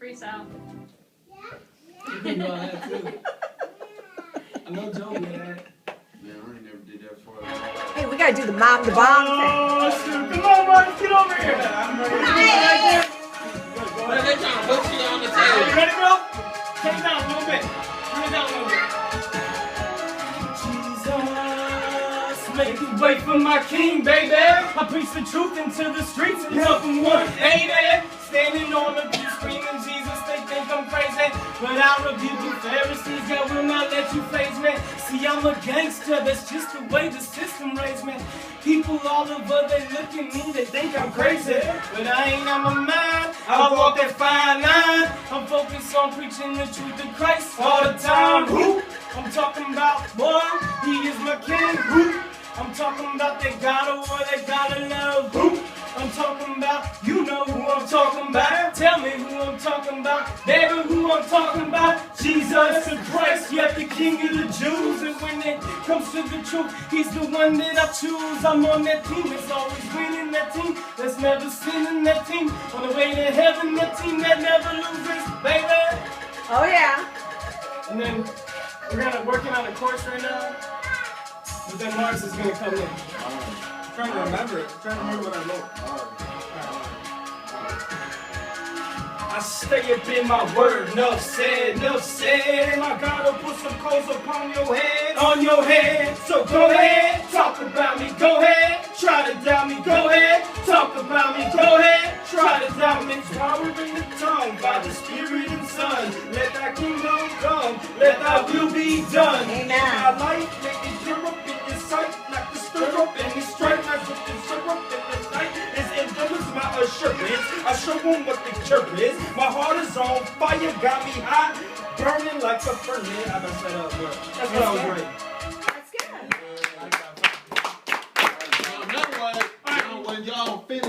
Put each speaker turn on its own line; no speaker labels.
Freestyle.
You can go on that too. I know Joe did that.
Man, I ain't never did that before.
Hey, we gotta do the mom to bomb thing.
Oh shoot! Come on, Marcus, get over here. I'm ready.
Man, they trying to put you on the
You
table.
ready, bro? Take it down a little bit. Bring it down a little bit. Jesus, make a way for my king, baby. I preach the truth into the streets and help them 180. Standing on the pew screaming Jesus, they think I'm crazy. But I rebuke you Pharisees that will not let you face me. See, I'm a gangster, that's just the way the system raised me. People all over, they look at me, they think I'm crazy. But I ain't on my mind, I walk that fine line. I'm focused on preaching the truth of Christ all the time. Who? I'm talking about, boy, he is my king. Who? I'm talking about that God over, that God of love. Who? I'm talking about, you know who I'm talking about. Tell me who I'm talking about. Baby, who I'm talking about. Jesus the Christ, yet the King of the Jews. And when it comes to the truth, he's the one that I choose. I'm on that team that's always winning, that team that's never sinning, that team on the way to heaven, that team that never loses, baby.
Oh yeah.
And then we're working on a course right now. But then Marcus is gonna come in. I'm trying to remember it. I'm trying to remember what I wrote. I stay up in my word, enough said, enough said. I gotta put some coals upon your head, on your head. So go ahead, talk about me, go ahead. Try to doubt me, go ahead. Talk about me, go ahead. Try to doubt me. Power in the tongue by the Spirit and Son. Let thy kingdom come, let thy will be done.
Amen.
My life, make it clear up in your sight, like the stirrup and the stripe, like with the syrup in the night. His endurance, my assurance. I show him what the cure is. My heart is on fire, got me hot, burning like a furnace. I done set up, bro. That's what I was writing.
That's good.
You know what? When y'all finish.